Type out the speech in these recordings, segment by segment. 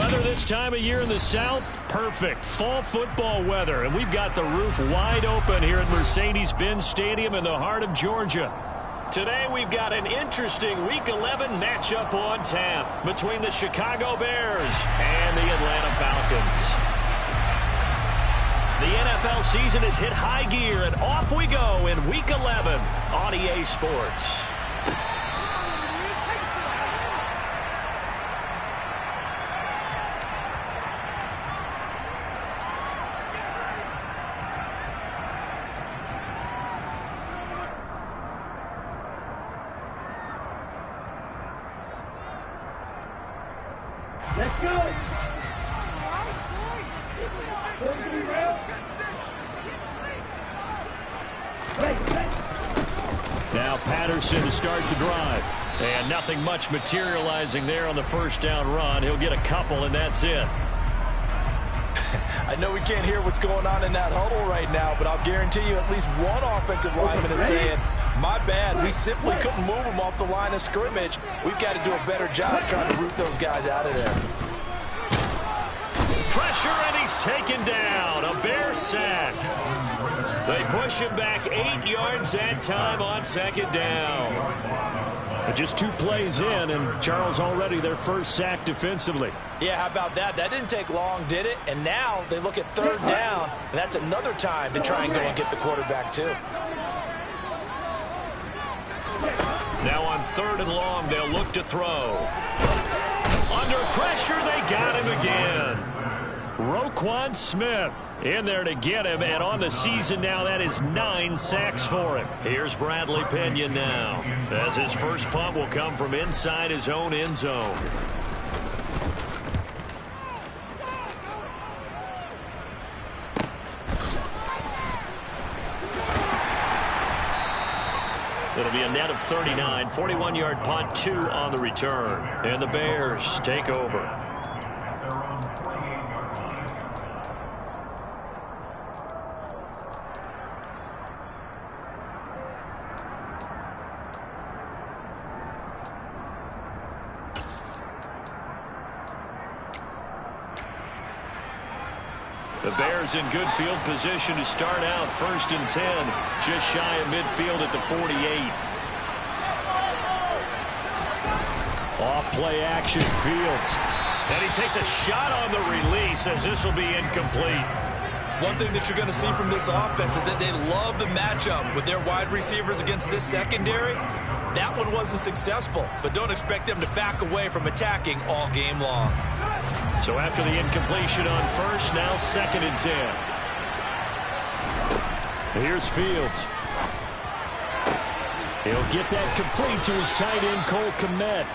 Weather this time of year in the South, perfect. Fall football weather, and we've got the roof wide open here at Mercedes-Benz Stadium in the heart of Georgia. Today we've got an interesting Week 11 matchup on tap between the Chicago Bears and the Atlanta Falcons. The NFL season has hit high gear, and off we go in Week 11 on EA Sports. Let's go. Now Patterson to start the drive. And nothing much materializing there on the first down run. He'll get a couple, and that's it. I know we can't hear what's going on in that huddle right now, but I'll guarantee you at least one offensive lineman is saying, my bad, we simply couldn't move them off the line of scrimmage. We've got to do a better job trying to root those guys out of there. Pressure, and he's taken down. A Bear sack. They push him back 8 yards that time on second down. Just 2 plays in, and Charles already their first sack defensively. Yeah, how about that? That didn't take long, did it? And now they look at third down, and that's another time to try and go and get the quarterback too. Now on 3rd and long, they'll look to throw. Under pressure, they got him again. Roquan Smith in there to get him, and on the season now, that is 9 sacks for him. Here's Bradley Pinion now, as his first punt will come from inside his own end zone. It'll be a net of 39, 41-yard punt, 2 on the return. And the Bears take over. The Bears in good field position to start out. 1st and 10, just shy of midfield at the 48. Off play action, Fields. And he takes a shot on the release as this will be incomplete. One thing that you're going to see from this offense is that they love the matchup with their wide receivers against this secondary. That one wasn't successful, but don't expect them to back away from attacking all game long. So after the incompletion on 1st, now 2nd and 10. Here's Fields. He'll get that complete to his tight end, Cole Kmet.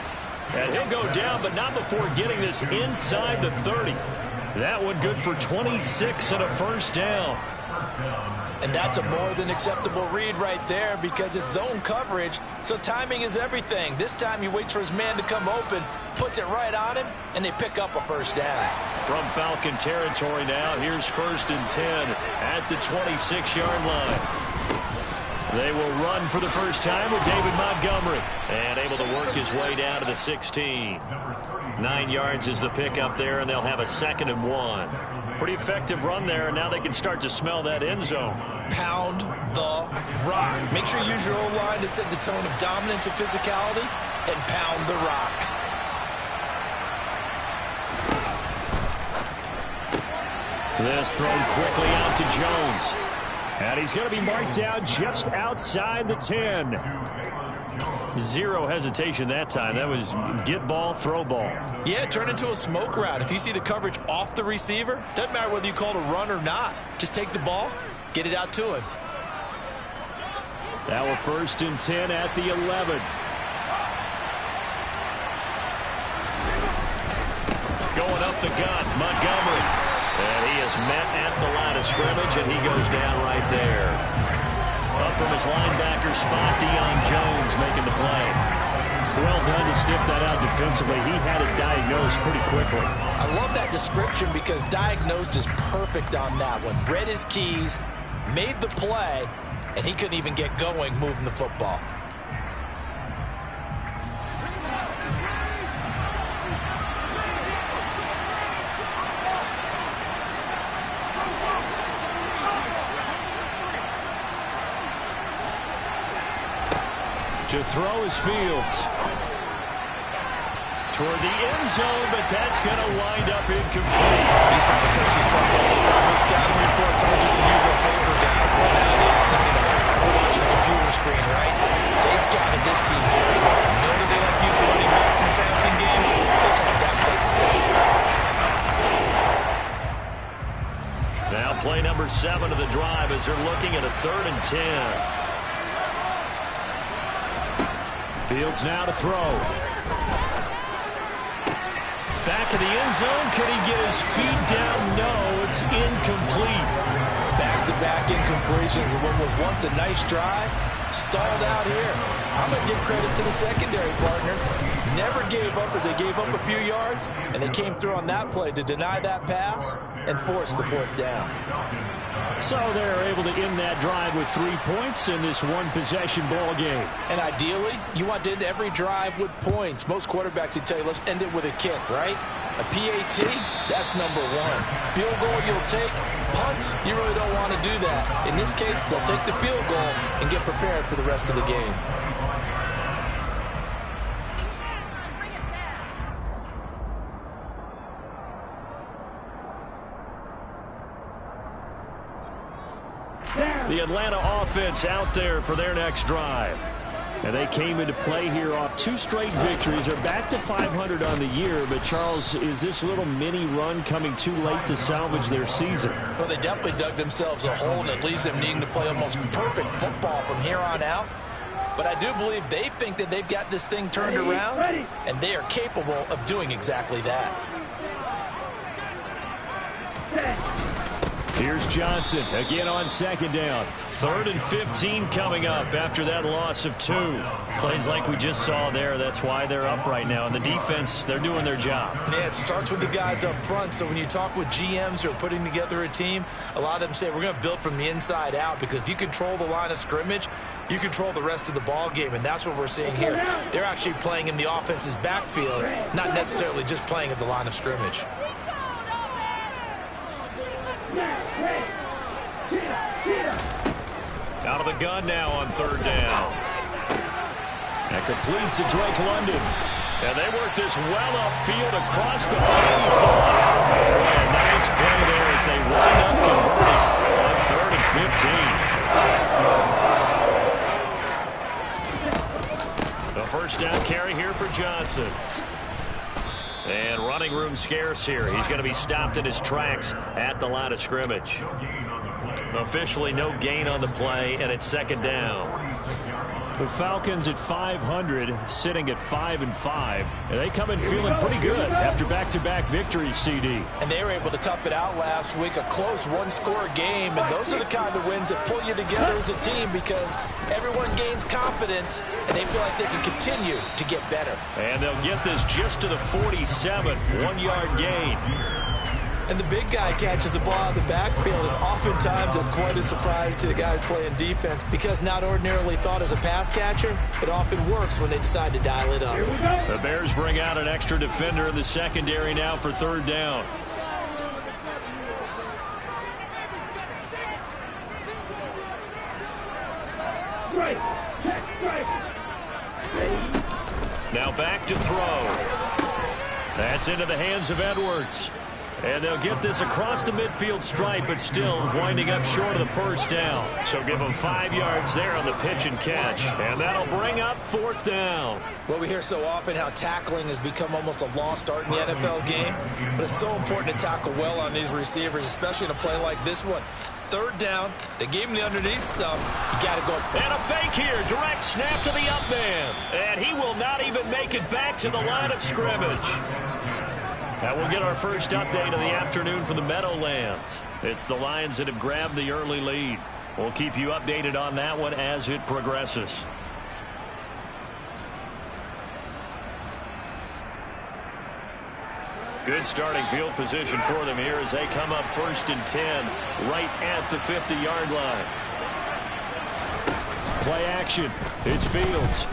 And he'll go down, but not before getting this inside the 30. That one good for 26 and a first down. And that's a more than acceptable read right there because it's zone coverage, so timing is everything. This time he waits for his man to come open, puts it right on him, and they pick up a first down. From Falcon territory now, here's 1st and 10 at the 26-yard line. They will run for the first time with David Montgomery, and able to work his way down to the 16. 9 yards is the pickup there, and they'll have a 2nd and 1. Pretty effective run there, and now they can start to smell that end zone. Pound the rock. Make sure you use your O-line to set the tone of dominance and physicality, and pound the rock. This thrown quickly out to Jones. And he's going to be marked down just outside the 10. Zero hesitation that time. That was get ball, throw ball. Yeah, turn into a smoke route. If you see the coverage off the receiver, doesn't matter whether you call it a run or not. Just take the ball, get it out to him. Now a 1st and 10 at the 11. Going up the gut, Montgomery. And he is met at the line of scrimmage, and he goes down right there. Up from his linebacker spot, Deion Jones making the play. Well done to sniff that out defensively. He had it diagnosed pretty quickly. I love that description because diagnosed is perfect on that one. Read his keys, made the play, and he couldn't even get going moving the football. To throw is Fields. Toward the end zone, but that's going to wind up incomplete. These type of coaches tell us all the time, those scouting reports aren't just to use on paper, guys. Well, nowadays, we're watching a computer screen, right? They scouted this team very well. Know that they like to use the running backs in the passing game. They called that play successfully. Now play number 7 of the drive as they're looking at a 3rd and 10. Fields now to throw. Back of the end zone. Could he get his feet down? No, it's incomplete. Back-to-back incompletions of what was once a nice drive. Stalled out here. I'm going to give credit to the secondary partner. Never gave up as they gave up a few yards, and they came through on that play to deny that pass and force the 4th down. So they're able to end that drive with 3 points in this one-possession ball game. And ideally, you want to end every drive with points. Most quarterbacks would tell you, let's end it with a kick, right? A PAT, that's number 1. Field goal you'll take. Punts, you really don't want to do that. In this case, they'll take the field goal and get prepared for the rest of the game. The Atlanta offense out there for their next drive. And they came into play here off 2 straight victories. They're back to 500 on the year. But, Charles, is this little mini run coming too late to salvage their season? Well, they definitely dug themselves a hole, and it leaves them needing to play almost perfect football from here on out. But I do believe they think that they've got this thing turned around, and they are capable of doing exactly that. Here's Johnson again on 2nd down. 3rd and 15 coming up after that loss of 2. Plays like we just saw there. That's why they're up right now. And the defense, they're doing their job. Yeah, it starts with the guys up front. So when you talk with GMs who are putting together a team, a lot of them say we're going to build from the inside out, because if you control the line of scrimmage, you control the rest of the ball game, and that's what we're seeing here. They're actually playing in the offense's backfield, not necessarily just playing at the line of scrimmage. Out of the gun now on 3rd down. And complete to Drake London. And they work this well upfield across the 35. And nice play there as they wind up converting on 3rd and 15. The 1st down carry here for Johnson. And running room scarce here. He's going to be stopped in his tracks at the line of scrimmage. Officially no gain on the play, and it's 2nd down. The Falcons at 500, sitting at 5-5. And they come in feeling pretty good after back-to-back victories, CD. And they were able to tough it out last week, a close 1-score game. And those are the kind of wins that pull you together as a team, because everyone gains confidence, and they feel like they can continue to get better. And they'll get this just to the 47, 1-yard gain. And the big guy catches the ball out of the backfield, and oftentimes it's quite a surprise to the guys playing defense, because not ordinarily thought as a pass catcher, it often works when they decide to dial it up. The Bears bring out an extra defender in the secondary now for 3rd down. Now back to throw. That's into the hands of Edwards. And they'll get this across the midfield stripe, but still winding up short of the 1st down. So give them 5 yards there on the pitch and catch. And that'll bring up 4th down. Well, we hear so often how tackling has become almost a lost art in the NFL game. But it's so important to tackle well on these receivers, especially in a play like this one. 3rd down, they gave him the underneath stuff. You got to go. And a fake here. Direct snap to the up man. And he will not even make it back to the line of scrimmage. Now we'll get our first update of the afternoon from the Meadowlands. It's the Lions that have grabbed the early lead. We'll keep you updated on that one as it progresses. Good starting field position for them here as they come up 1st and 10 right at the 50-yard line. Play action. It's Fields.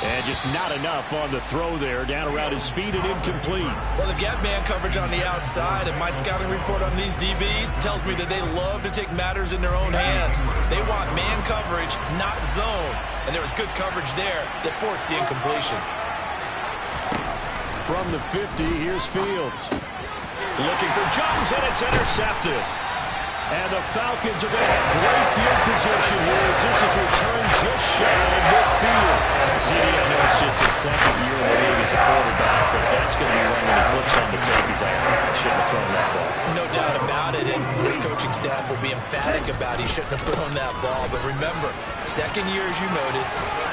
And just not enough on the throw there. Down around his feet and incomplete. Well, they've got man coverage on the outside, and my scouting report on these DBs tells me that they love to take matters in their own hands. They want man coverage, not zone. And there was good coverage there that forced the incompletion. From the 50, here's Fields. Looking for Jones, and it's intercepted. And the Falcons are going to have great field position here as this is returned just shy of midfield. CD, I know it's just his second year in the league as a quarterback, but that's going to be one when he flips on the tape. He's like, I shouldn't have thrown that ball. No doubt about it, and his coaching staff will be emphatic about he shouldn't have thrown that ball. But remember, second year, as you noted,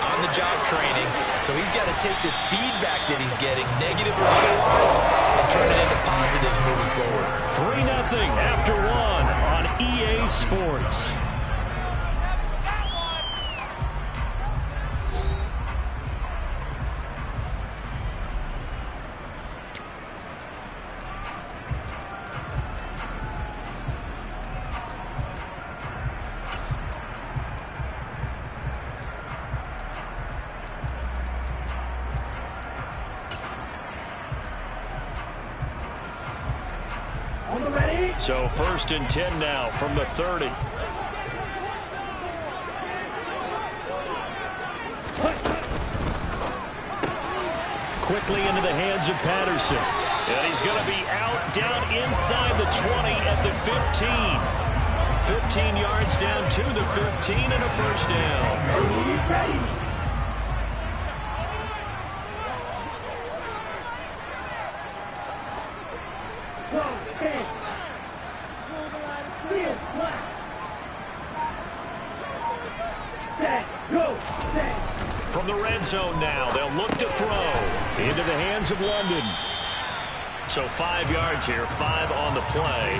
on-the-job training, so he's got to take this feedback that he's getting, negative or otherwise, and turn it into positives moving forward. 3-0 after one on EA Sports. So 1st and 10 now from the 30. Quickly into the hands of Patterson. And he's going to be out down inside the 20 at the 15. 15 yards down to the 15 and a first down. From the red zone now, they'll look to throw into the hands of London. So 5 yards here, 5 on the play,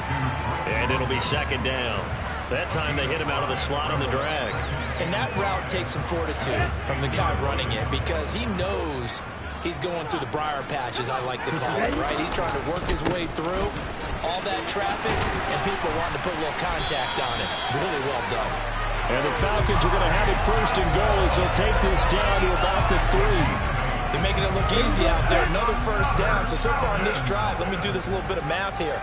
and it'll be second down. That time they hit him out of the slot on the drag. And that route takes some fortitude from the guy running it because he knows he's going through the briar patch, as I like to call it, right? He's trying to work his way through all that traffic, and people wanting to put a little contact on it. Really well done. And the Falcons are going to have it 1st and goal as they'll take this down to about the 3. They're making it look easy out there. Another first down. So far on this drive, let me do this little bit of math here.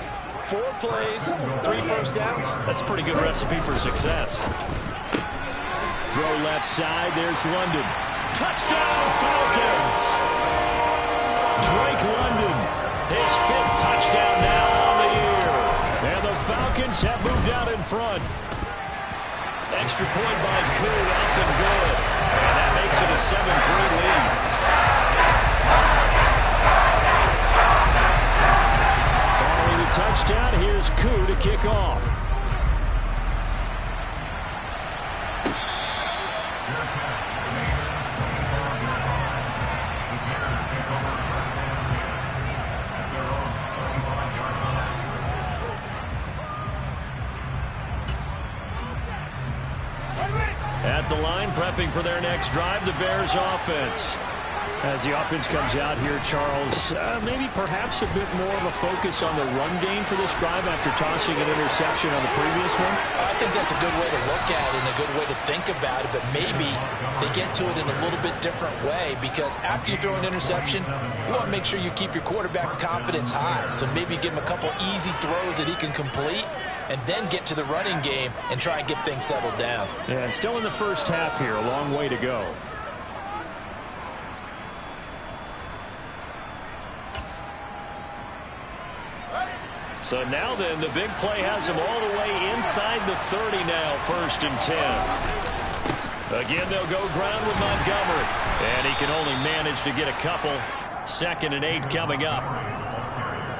4 plays, 3 first downs. That's a pretty good recipe for success. Throw left side. There's London. Touchdown, Falcons! Drake London, his 5th touchdown now on the year. And the Falcons have moved out in front. Extra point by Koo, up and good. And that makes it a 7-3 lead. Following the touchdown, here's Koo to kick off. At the line, prepping for their next drive, the Bears offense. As the offense comes out here, Charles, maybe perhaps a bit more of a focus on the run game for this drive after tossing an interception on the previous one? I think that's a good way to look at it and a good way to think about it, but maybe they get to it in a little bit different way because after you throw an interception, you want to make sure you keep your quarterback's confidence high. So maybe give him a couple easy throws that he can complete and then get to the running game and try and get things settled down. Yeah, and still in the first half here, a long way to go. So now then, the big play has him all the way inside the 30 now, 1st and 10. Again, they'll go ground with Montgomery. And he can only manage to get a couple. 2nd and 8 coming up.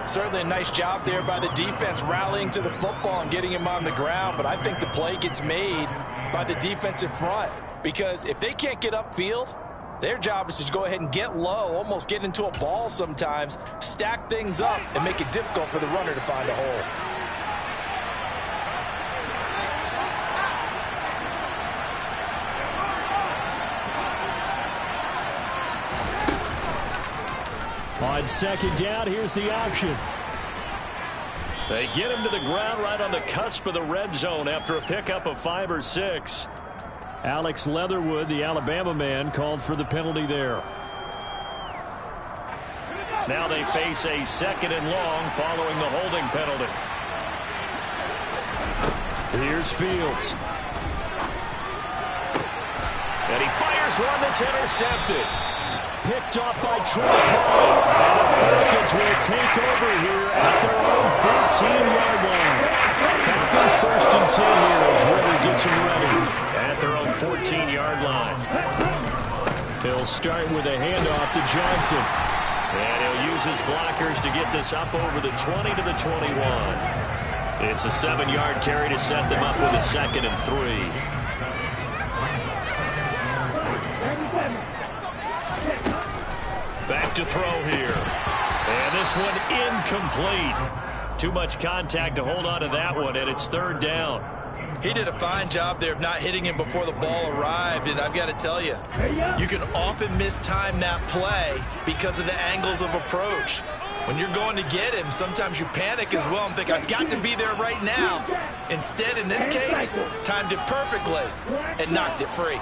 Certainly a nice job there by the defense rallying to the football and getting him on the ground. But I think the play gets made by the defensive front. Because if they can't get upfield, their job is to go ahead and get low, almost get into a ball sometimes, stack things up, and make it difficult for the runner to find a hole. On 2nd down, here's the option. They get him to the ground right on the cusp of the red zone after a pickup of 5 or 6. Alex Leatherwood, the Alabama man, called for the penalty there. Now they face a 2nd and long following the holding penalty. Here's Fields. And he fires one that's intercepted. Picked off by Troy Cole. And the Falcons will take over here at their own 14-yard line. Falcons 1st and 10 here as Ritter gets them ready at their own 14-yard line. He'll start with a handoff to Johnson. And he'll use his blockers to get this up over the 20 to the 21. It's a 7-yard carry to set them up with a 2nd and 3. Back to throw here. And this one incomplete. Too much contact to hold on to that one, and it's 3rd down. He did a fine job there of not hitting him before the ball arrived, and I've got to tell you, you can often mistime that play because of the angles of approach. When you're going to get him, sometimes you panic as well and think, I've got to be there right now. Instead, in this case, timed it perfectly and knocked it free.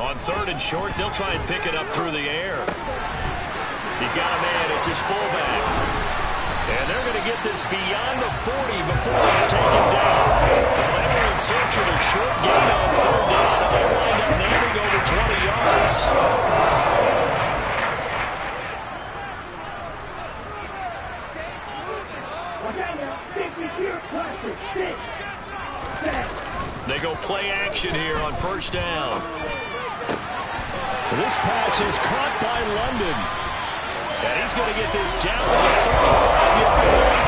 On 3rd and short, they'll try and pick it up through the air. He's got a man. It's his fullback. And they're going to get this beyond the 40 before it's taken down. They were in search of a short gain on 3rd down, and they'll wind up nailing over 20 yards. They go play action here on 1st down. This pass is caught by London. And he's going to get this down to the 35-yard line.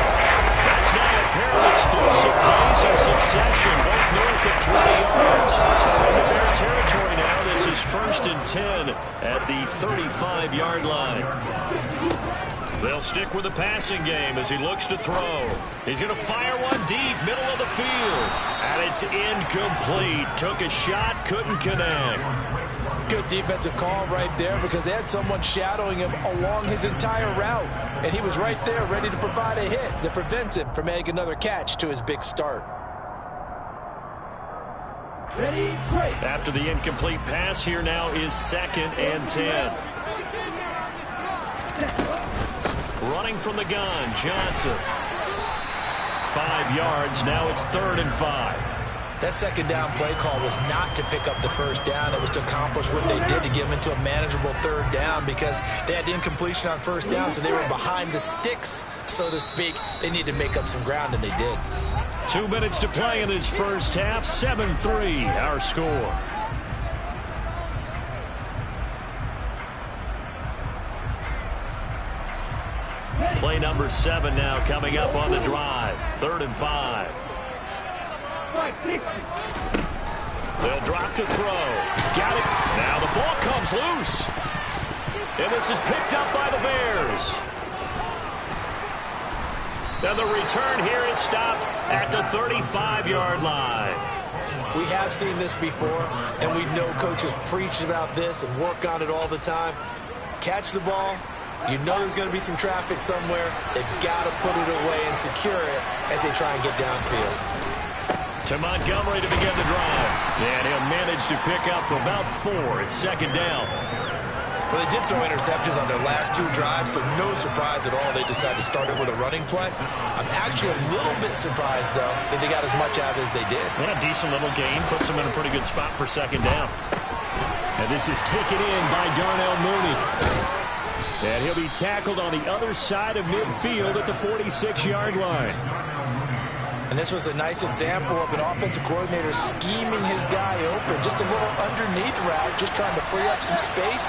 That's now a pair of explosive plays in succession, both north of 20 yards. So into Bear territory now. This is 1st and 10 at the 35-yard line. They'll stick with the passing game as he looks to throw. He's going to fire one deep, middle of the field. And it's incomplete. Took a shot, couldn't connect. Good defensive call right there because they had someone shadowing him along his entire route. And he was right there ready to provide a hit that prevents him from making another catch to his big start. After the incomplete pass, here now is 2nd and 10. Running from the gun, Johnson. 5 yards, now it's 3rd and 5. That 2nd down play call was not to pick up the 1st down. It was to accomplish what they did to get them into a manageable 3rd down because they had the incompletion on 1st down, so they were behind the sticks, so to speak. They needed to make up some ground, and they did. 2 minutes to play in this first half. 7-3, our score. Play number 7 now coming up on the drive. 3rd and 5. They'll drop to throw. Got it. Now the ball comes loose. And this is picked up by the Bears. And the return here is stopped at the 35-yard line. We have seen this before, and we know coaches preach about this and work on it all the time. Catch the ball. You know there's going to be some traffic somewhere. They've got to put it away and secure it as they try and get downfield. To Montgomery to begin the drive. And he'll manage to pick up about 4. It's 2nd down. Well, they did throw interceptions on their last 2 drives, so no surprise at all they decided to start it with a running play. I'm actually a little bit surprised, though, that they got as much out of it as they did. Yeah, decent little gain. Puts them in a pretty good spot for 2nd down. And this is taken in by Darnell Mooney. And he'll be tackled on the other side of midfield at the 46-yard line. And this was a nice example of an offensive coordinator scheming his guy open. Just a little underneath route, just trying to free up some space,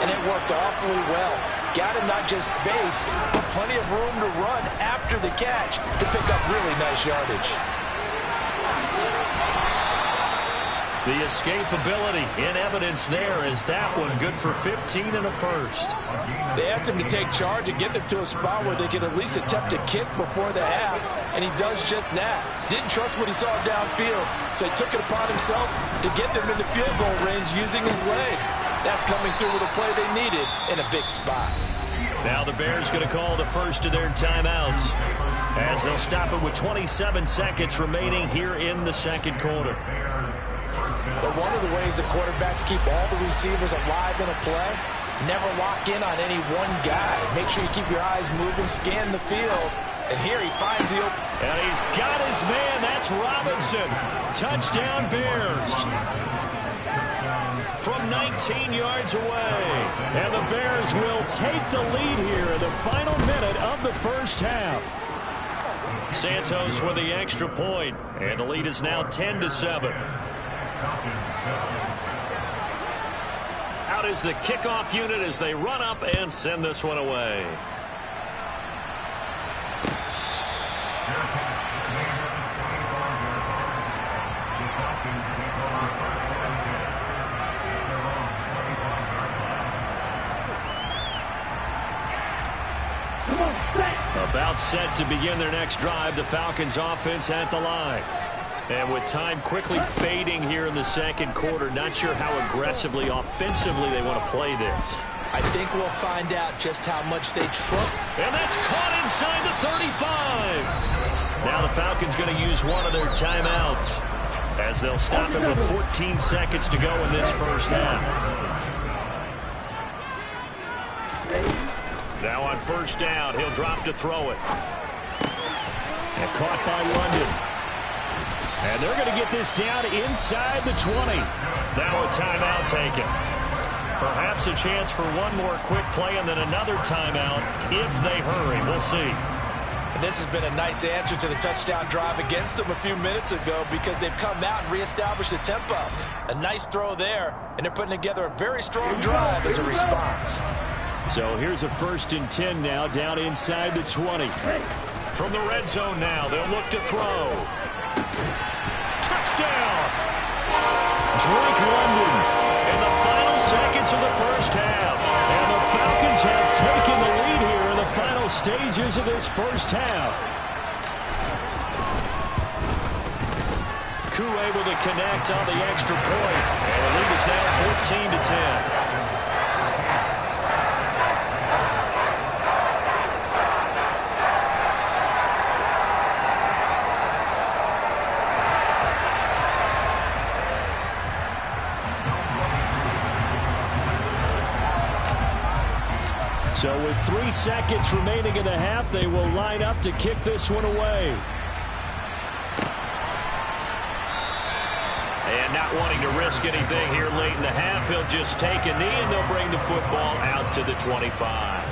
and it worked awfully well. Got him not just space, but plenty of room to run after the catch to pick up really nice yardage. The escapability in evidence there is that one good for 15 and a first. They asked him to take charge and get them to a spot where they could at least attempt a kick before the half, and he does just that. Didn't trust what he saw downfield, so he took it upon himself to get them in the field goal range using his legs. That's coming through with a play they needed in a big spot. Now the Bears going to call the first of their timeouts as they'll stop it with 27 seconds remaining here in the second quarter. But one of the ways the quarterbacks keep all the receivers alive in a play, never lock in on any one guy. Make sure you keep your eyes moving, scan the field. And here he finds the open. And he's got his man. That's Robinson. Touchdown Bears. From 19 yards away. And the Bears will take the lead here in the final minute of the first half. Santos with the extra point. And the lead is now 10-7. Out is the kickoff unit as they run up and send this one away. About set to begin their next drive, the Falcons offense at the line. And with time quickly fading here in the second quarter, not sure how aggressively, offensively they want to play this. I think we'll find out just how much they trust. And that's caught inside the 35. Now the Falcons going to use one of their timeouts as they'll stop it with 14 seconds to go in this first half. Now on first down, he'll drop to throw it. And caught by London. And they're going to get this down inside the 20. Now a timeout taken. Perhaps a chance for one more quick play and then another timeout if they hurry. We'll see. And this has been a nice answer to the touchdown drive against them a few minutes ago because they've come out and reestablished the tempo. A nice throw there, and they're putting together a very strong drive as a response. So here's a 1st and 10 now down inside the 20. From the red zone now, they'll look to throw. Touchdown! Drake London in the final seconds of the first half. And the Falcons have taken the lead here in the final stages of this first half. Koo able to connect on the extra point. And the lead is now 14-10. So with 3 seconds remaining in the half, they will line up to kick this one away. And not wanting to risk anything here late in the half, he'll just take a knee and they'll bring the football out to the 25.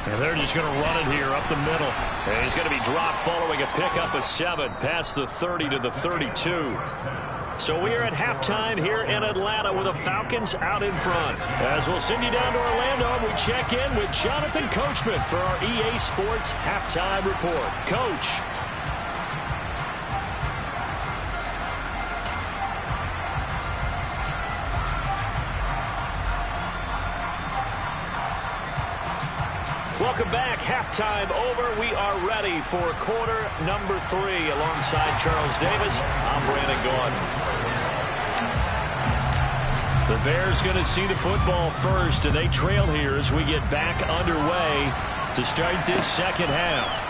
And they're just going to run it here up the middle. And he's going to be dropped following a pickup of 7 past the 30 to the 32. So we are at halftime here in Atlanta with the Falcons out in front. As we'll send you down to Orlando, we check in with Jonathan Coachman for our EA Sports Halftime Report. Coach. Welcome back. Halftime over. We are ready for quarter number 3. Alongside Charles Davis, I'm Brandon Gaudin. The Bears going to see the football first, and they trail here as we get back underway to start this second half.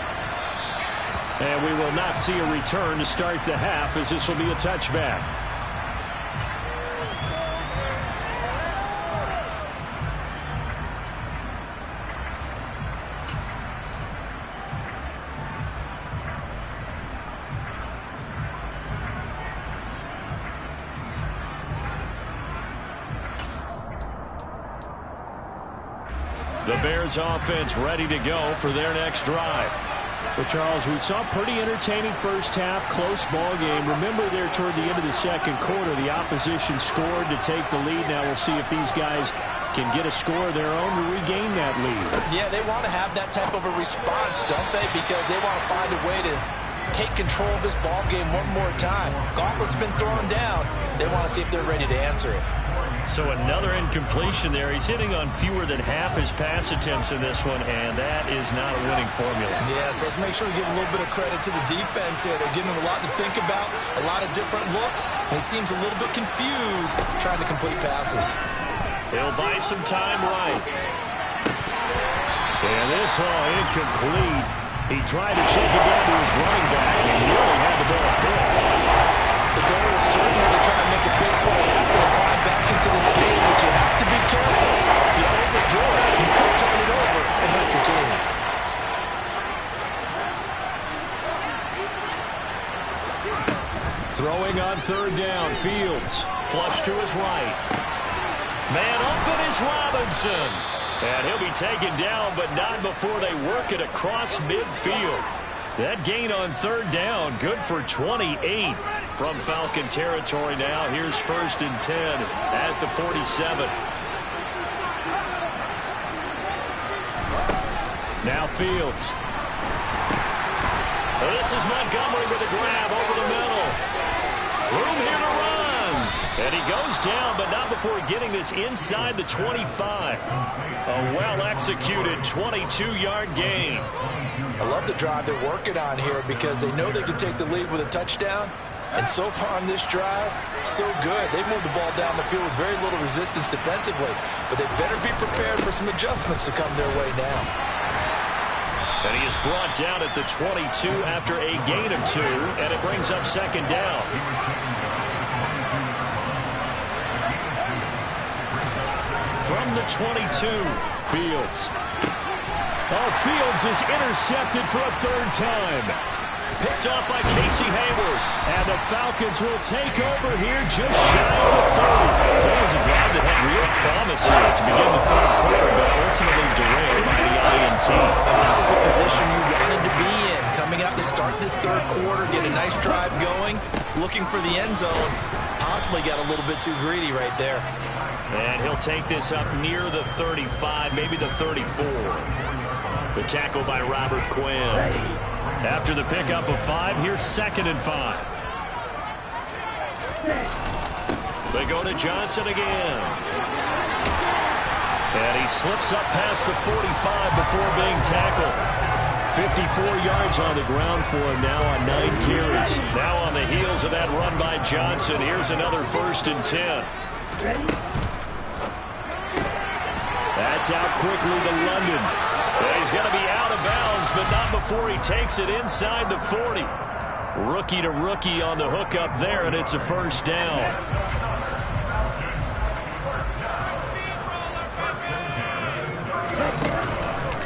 And we will not see a return to start the half, as this will be a touchback. The Bears offense ready to go for their next drive. Well, Charles, we saw a pretty entertaining first half, close ball game. Remember there toward the end of the second quarter, the opposition scored to take the lead. Now we'll see if these guys can get a score of their own to regain that lead. Yeah, they want to have that type of a response, don't they? Because they want to find a way to take control of this ball game one more time. Gauntlet's been thrown down. They want to see if they're ready to answer it. So another incompletion there. He's hitting on fewer than half his pass attempts in this one, and that is not a winning formula. Yes, let's make sure we give a little bit of credit to the defense here. They're giving him a lot to think about, a lot of different looks, and he seems a little bit confused trying to complete passes. He'll buy some time right. And this one incomplete. He tried to check it down to his running back and nearly had the ball picked. The goal is certainly to try and make a big play happen and climb back into this game, but you have to be careful. If you overdraw it, you could turn it over and hurt your team. Throwing on third down, Fields. Flush to his right. Man open is Robinson. And he'll be taken down, but not before they work it across midfield. That gain on third down, good for 28 from Falcon territory now. Here's 1st and 10 at the 47. Now Fields. This is Montgomery with a grab over the middle. Room here to run. And he goes down, but not before getting this inside the 25. A well-executed 22-yard gain. I love the drive they're working on here because they know they can take the lead with a touchdown. And so far on this drive, so good. They've moved the ball down the field with very little resistance defensively. But they better be prepared for some adjustments to come their way now. And he is brought down at the 22 after a gain of 2. And it brings up 2nd down. From the 22, Fields. Oh, Fields is intercepted for a 3rd time. Picked off by Casey Hayward. And the Falcons will take over here just shy of the 30. So it was a drive that had real promise here to begin the 3rd quarter, but ultimately derailed by the INT. And that was the position you wanted to be in. Coming out to start this 3rd quarter, get a nice drive going, looking for the end zone. Possibly got a little bit too greedy right there. And he'll take this up near the 35, maybe the 34. The tackle by Robert Quinn. After the pickup of 5, here's 2nd and 5. They go to Johnson again. And he slips up past the 45 before being tackled. 54 yards on the ground for him now on 9 carries. Now on the heels of that run by Johnson, here's another 1st and 10. That's out quickly to London. And he's going to be out of bounds, but not before he takes it inside the 40. Rookie to rookie on the hook up there, and it's a 1st down.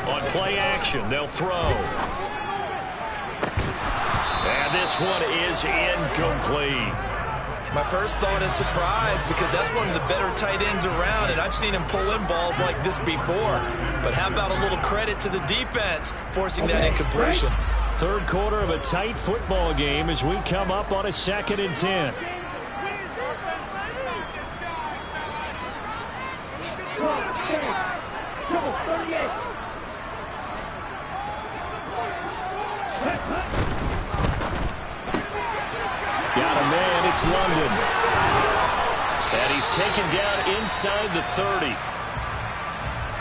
On play action, they'll throw. And this one is incomplete. My first thought is surprise because that's one of the better tight ends around, and I've seen him pull in balls like this before. But how about a little credit to the defense forcing that incompletion? 3rd quarter of a tight football game as we come up on a 2nd and 10. Got a man, it's London. And he's taken down inside the 30.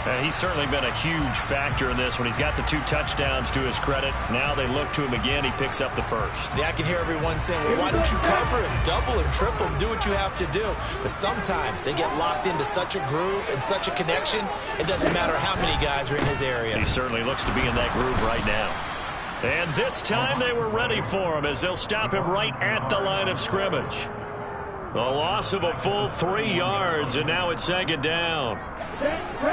And he's certainly been a huge factor in this one. He's got the 2 touchdowns to his credit. Now they look to him again. He picks up the 1st. Yeah, I can hear everyone saying, well, why don't you cover him, double him, triple him, do what you have to do. But sometimes they get locked into such a groove and such a connection, it doesn't matter how many guys are in his area. He certainly looks to be in that groove right now. And this time they were ready for him as they'll stop him right at the line of scrimmage. A loss of a full 3 yards, and now it's 2nd down.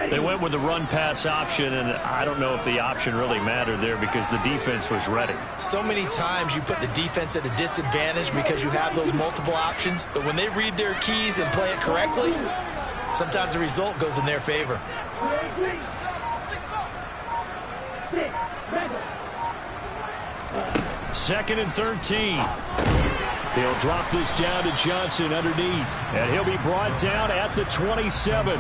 They went with the run-pass option, and I don't know if the option really mattered there because the defense was ready. So many times you put the defense at a disadvantage because you have those multiple options, but when they read their keys and play it correctly, sometimes the result goes in their favor. Second and 13. He'll drop this down to Johnson underneath, and he'll be brought down at the 27.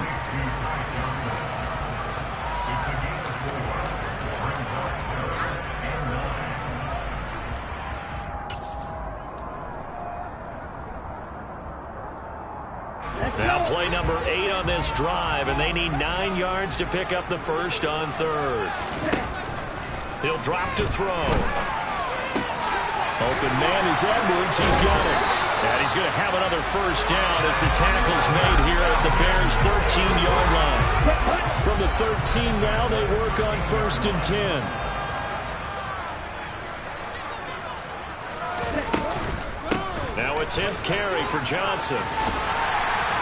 Now play number 8 on this drive, and they need 9 yards to pick up the first on third. He'll drop to throw. Open man is Edwards. He's got it. And he's going to have another first down as the tackle's made here at the Bears' 13-yard line. From the 13 now, they work on 1st and 10. Now a 10th carry for Johnson.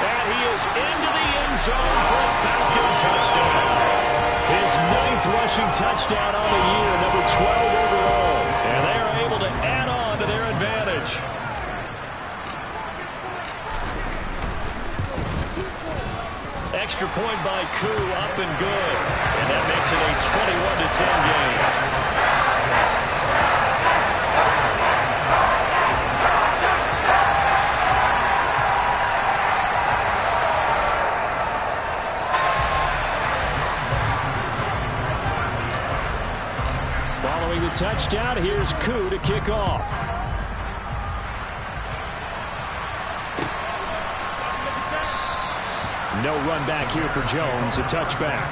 And he is into the end zone for a Falcon touchdown. His 9th rushing touchdown on the year, number 12 overall. And they are able to add on to their advantage. Extra point by Koo, up and good. And that makes it a 21-10 game. Following the touchdown, here's Koo to kick off. No run back here for Jones, a touchback.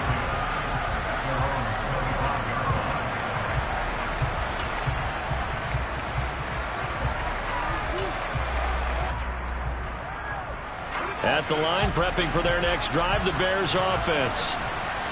At the line, prepping for their next drive, the Bears offense.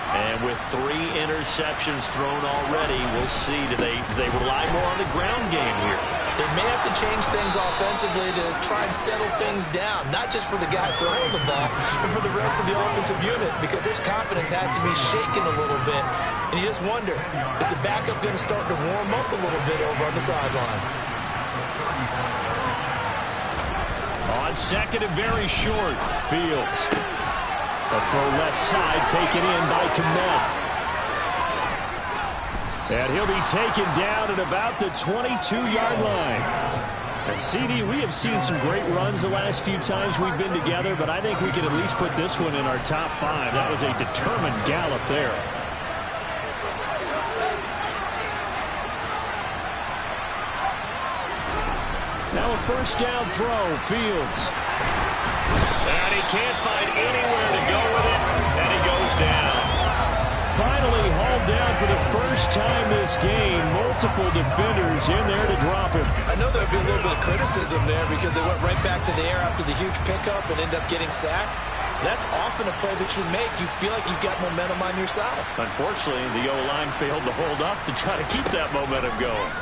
And with 3 interceptions thrown already, we'll see. Do they rely more on the ground game here? They may have to change things offensively to try and settle things down, not just for the guy throwing the ball, but for the rest of the offensive unit, because their confidence has to be shaken a little bit. And you just wonder, is the backup going to start to warm up a little bit over on the sideline? On second and very short, Fields. A throw left side taken in by Kmet. And he'll be taken down at about the 22-yard line. And CD, we have seen some great runs the last few times we've been together, but I think we could at least put this one in our top 5. That was a determined gallop there. Now a first down throw, Fields. And he can't find anywhere to go with it, and he goes down. Finally hauled down for the first time this game. Multiple defenders in there to drop him. I know there'll be a little bit of criticism there because they went right back to the air after the huge pickup and ended up getting sacked. That's often a play that you make. You feel like you've got momentum on your side. Unfortunately, the O-line failed to hold up to try to keep that momentum going.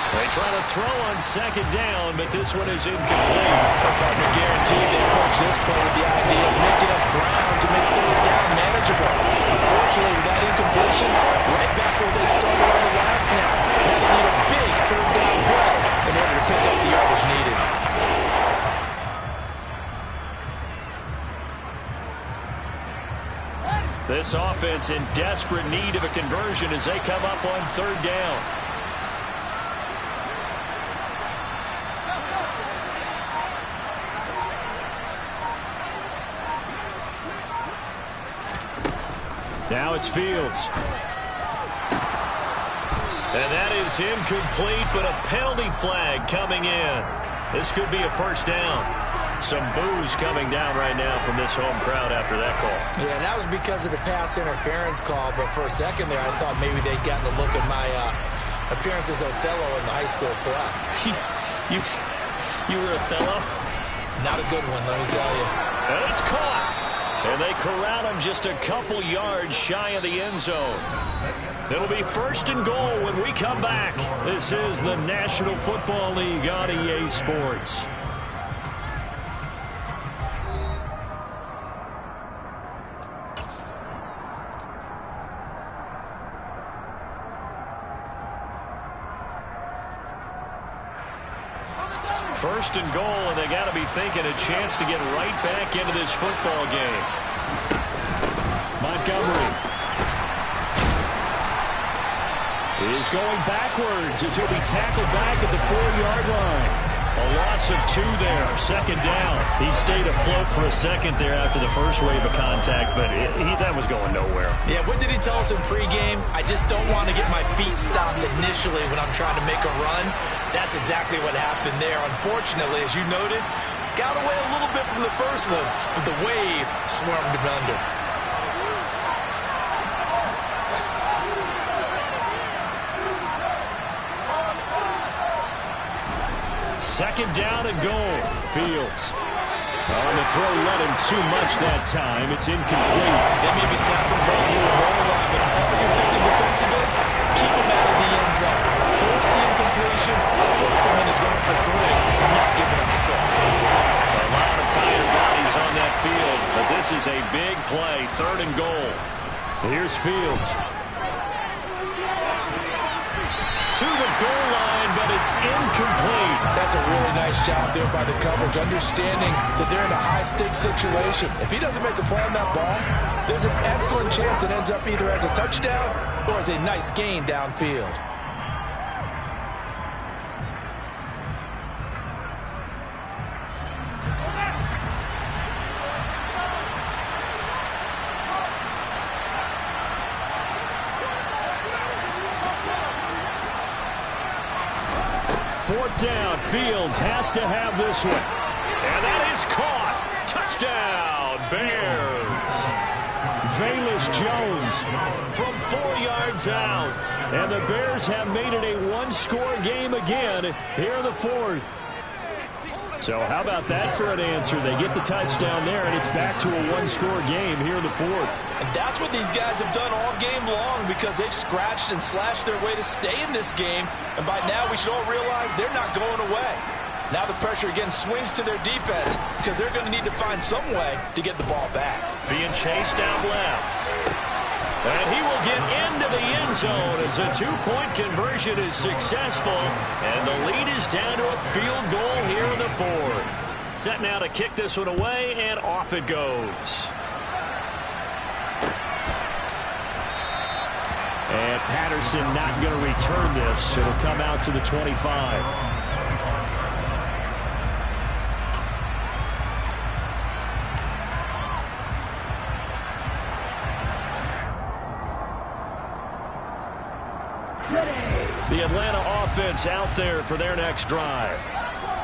They try to throw on second down, but this one is incomplete. Our partner guaranteed they approach this play with the idea of making up ground to make third down manageable. Unfortunately, with that incompletion, right back where they started on the last snap. Now they need a big third down play in order to pick up the yardage needed. This offense in desperate need of a conversion as they come up on third down. Now it's Fields. And that is incomplete, but a penalty flag coming in. This could be a first down. Some boos coming down right now from this home crowd after that call. Yeah, that was because of the pass interference call, but for a second there I thought maybe they'd gotten a look at my appearance as Othello in the high school play. You were Othello? Not a good one, let me tell you. And it's caught. And they corral him just a couple yards shy of the end zone. It'll be first and goal when we come back. This is the National Football League on EA Sports. First and goal, and they got to be thinking a chance to get right back into this football game. Montgomery is going backwards as he'll be tackled back at the 4-yard line. A loss of 2 there, second down. He stayed afloat for a second there after the first wave of contact, but that was going nowhere. Yeah, what did he tell us in pregame? I just don't want to get my feet stopped initially when I'm trying to make a run. That's exactly what happened there. Unfortunately, as you noted, Got away a little bit from the first one, but the wave swarmed him under. Second down and goal. Fields. On the throw, led him too much that time. It's incomplete. They may be snapping the ball near the goal line, but all you're thinking defensively, keep him out of the end zone. Force the incompletion, force him into going for 3, and not giving up 6. A lot of tired bodies on that field, but this is a big play. 3rd and goal. Here's Fields. To the goal line, but it's incomplete. That's a really nice job there by the coverage, understanding that they're in a high-stakes situation. If he doesn't make a play on that ball, there's an excellent chance it ends up either as a touchdown or as a nice gain downfield. Fourth down. Fields has to have this one. And that is caught. Touchdown, Bears. Velus Jones from 4 yards out. And the Bears have made it a one-score game again here in the 4th. So how about that for an answer? They get the touchdown there, and it's back to a one-score game here in the 4th. And that's what these guys have done all game long, because they've scratched and slashed their way to stay in this game. And by now, we should all realize they're not going away. Now the pressure again swings to their defense, because they're going to need to find some way to get the ball back. Being chased out left. And he will get into the end zone as a 2-point conversion is successful. And the lead is down to a field goal here in the 4th. Set now to kick this one away, and off it goes. And Patterson not going to return this. It'll come out to the 25. The Atlanta offense out there for their next drive.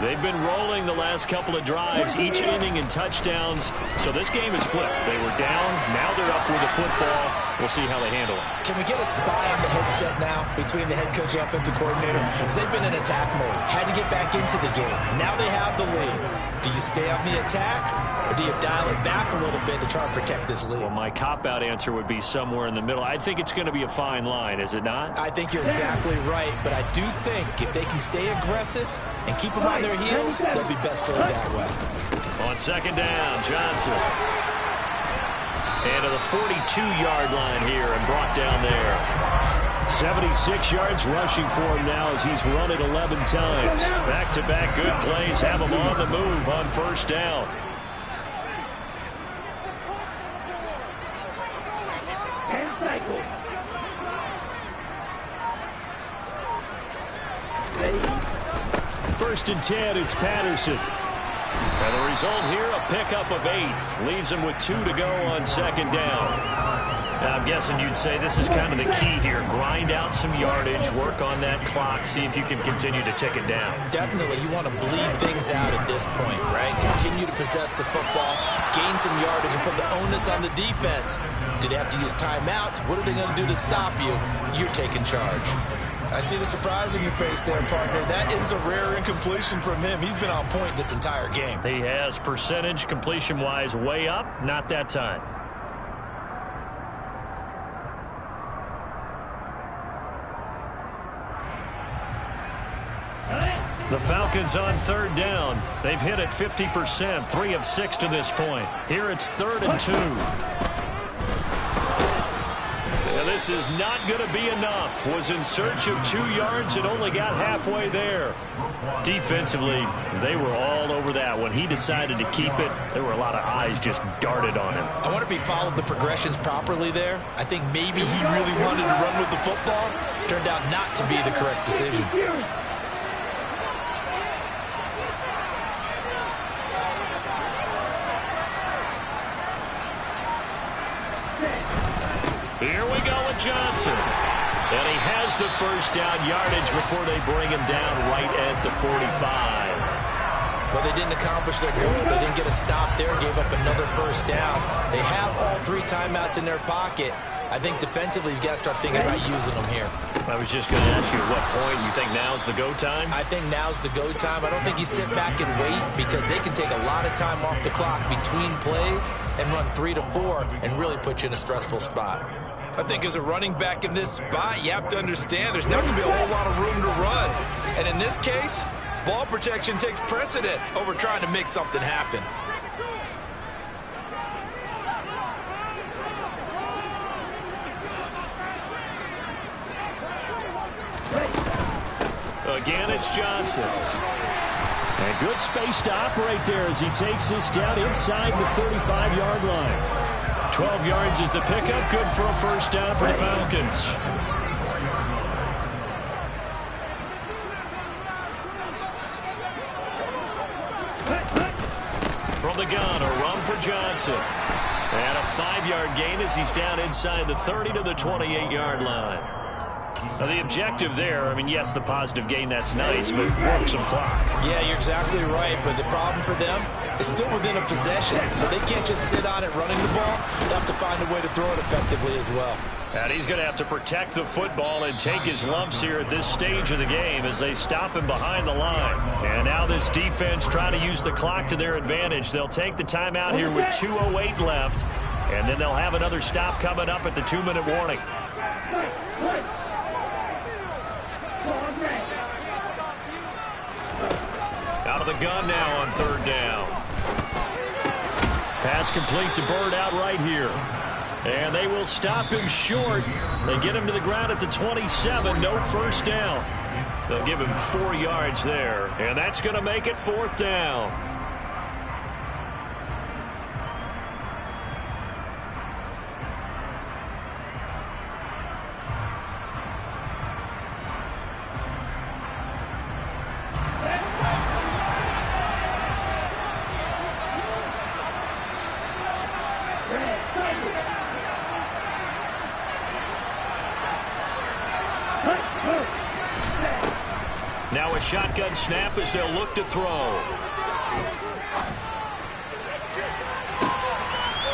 They've been rolling the last couple of drives, each inning in touchdowns. So this game is flipped. They were down. Now they're up with the football. We'll see how they handle it. Can we get a spy on the headset now between the head coach and offensive coordinator? Because they've been in attack mode. Had to get back into the game. Now they have the lead. Do you stay on the attack, or do you dial it back a little bit to try and protect this lead? Well, my cop-out answer would be somewhere in the middle. I think it's going to be a fine line, is it not? I think you're exactly right, but I do think if they can stay aggressive and keep them on their heels, they'll be best served that way. On second down, Johnson. And to the 42-yard line here and brought down there. 76 yards rushing for him now as he's run it 11 times. Back-to-back good plays have him on the move on first down. First and 10, it's Patterson. And the result here, a pickup of 8. Leaves him with 2 to go on second down. Now, I'm guessing you'd say this is kind of the key here. Grind out some yardage, work on that clock, see if you can continue to tick it down. Definitely. You want to bleed things out at this point, right? Continue to possess the football, gain some yardage, and put the onus on the defense. Do they have to use timeouts? What are they going to do to stop you? You're taking charge. I see the surprise in your face there, partner. That is a rare incompletion from him. He's been on point this entire game. He has percentage completion-wise way up. Not that time. The Falcons on third down. They've hit it 50%, 3 of 6 to this point. Here it's 3rd and 2. And this is not going to be enough. Was in search of 2 yards and only got halfway there. Defensively, they were all over that. When he decided to keep it, there were a lot of eyes just darted on him. I wonder if he followed the progressions properly there. I think maybe he really wanted to run with the football. Turned out not to be the correct decision. Here we go with Johnson. And he has the first down yardage before they bring him down right at the 45. Well, they didn't accomplish their goal. They didn't get a stop there, gave up another first down. They have all 3 timeouts in their pocket. I think defensively you've got to start thinking about using them here. I was just going to ask you at what point you think now's the go time? I think now's the go time. I don't think you sit back and wait because they can take a lot of time off the clock between plays and run 3 to 4 and really put you in a stressful spot. I think as a running back in this spot, you have to understand there's not going to be a whole lot of room to run. And in this case, ball protection takes precedent over trying to make something happen. Again, it's Johnson. And good space to operate there as he takes this down inside the 35-yard line. 12 yards is the pickup. Good for a first down for the Falcons. From the gun, a run for Johnson. And a 5-yard gain as he's down inside the 30 to the 28-yard line. Now, the objective there, I mean, yes, the positive gain, that's nice, but work some clock. Yeah, you're exactly right, but the problem for them is still within a possession, so they can't just sit on it running the ball. They have to find a way to throw it effectively as well. And he's going to have to protect the football and take his lumps here at this stage of the game as they stop him behind the line. And now this defense trying to use the clock to their advantage. They'll take the timeout here with 2:08 left, and then they'll have another stop coming up at the 2-minute warning. Out of the gun now on 3rd down. Pass complete to Bird out right here. And they will stop him short. They get him to the ground at the 27. No first down. They'll give him 4 yards there. And that's going to make it 4th down. Now a shotgun snap as they'll look to throw.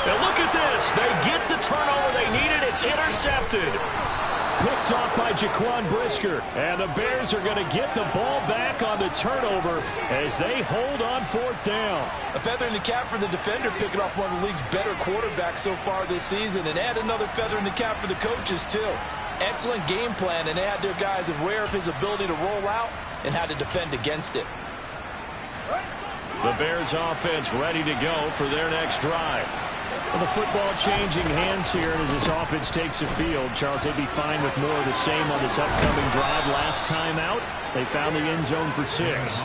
Now look at this. They get the turnover they needed. It's intercepted. Picked off by Jaquan Brisker. And the Bears are going to get the ball back on the turnover as they hold on 4th down. A feather in the cap for the defender, picking off one of the league's better quarterbacks so far this season. And add another feather in the cap for the coaches, too. Excellent game plan, and they had their guys aware of his ability to roll out and how to defend against it. The Bears offense ready to go for their next drive. Well, the football changing hands here as this offense takes the field. Charles, they'd be fine with more of the same on this upcoming drive. Last time out, they found the end zone for 6.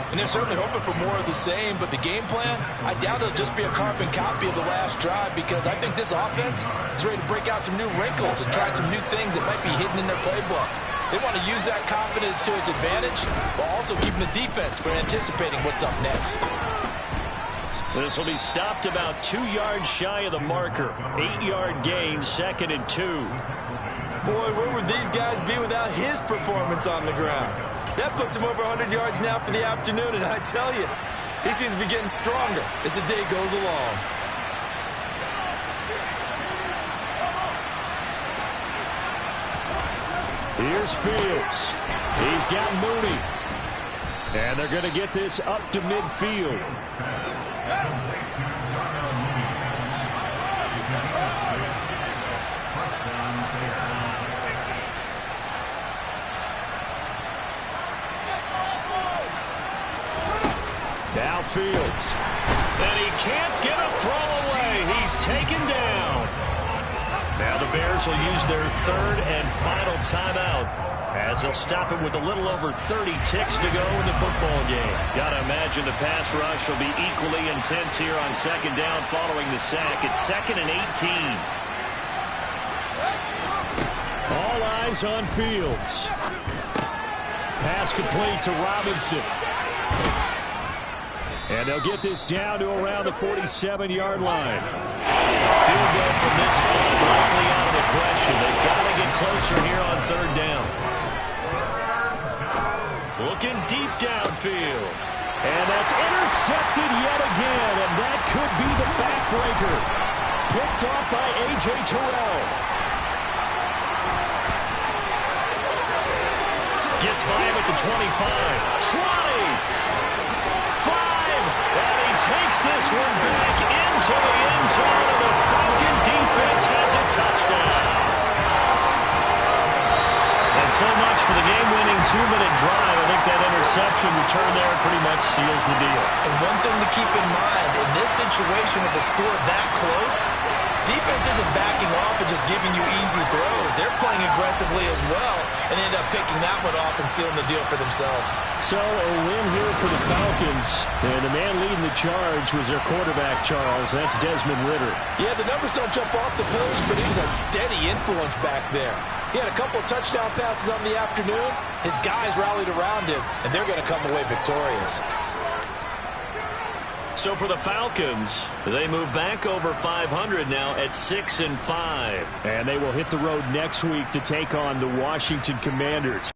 And they're certainly hoping for more of the same, but the game plan, I doubt it'll just be a carbon copy of the last drive because I think this offense is ready to break out some new wrinkles and try some new things that might be hidden in their playbook. They want to use that confidence to its advantage while also keeping the defense from anticipating what's up next. This will be stopped about 2 yards shy of the marker. 8-yard gain, 2nd and 2. Boy, where would these guys be without his performance on the ground? That puts him over 100 yards now for the afternoon, and I tell you, he seems to be getting stronger as the day goes along. Here's Fields. He's got Mooney. And they're going to get this up to midfield. Now Fields. And he can't get a throw away. He's taken down. Now the Bears will use their 3rd and final timeout as they'll stop it with a little over 30 ticks to go in the football game. Got to imagine the pass rush will be equally intense here on 2nd down following the sack. It's 2nd and 18. All eyes on Fields. Pass complete to Robinson. And they'll get this down to around the 47-yard line. Field goal from this spot likely out of the question. They've got to get closer here on 3rd down. Looking deep downfield. And that's intercepted yet again, and that could be the backbreaker. Picked off by A.J. Terrell. Gets by him at the 25. 20. 5. And he takes this one back into the end zone, and the Falcon defense has a touchdown. And so much for the game-winning 2-minute drive. I think that interception return there pretty much seals the deal. And one thing to keep in mind, in this situation with the score that close, defense isn't backing off and just giving you easy throws. They're playing aggressively as well, and they end up picking that one off and sealing the deal for themselves. So a win here for the Falcons. And the man leading the charge was their quarterback, Charles. That's Desmond Ridder. Yeah, the numbers don't jump off the page, but he was a steady influence back there. He had a couple of touchdown passes on the afternoon. His guys rallied around him, and they're going to come away victorious. So for the Falcons, they move back over 500 now at 6-5. And they will hit the road next week to take on the Washington Commanders.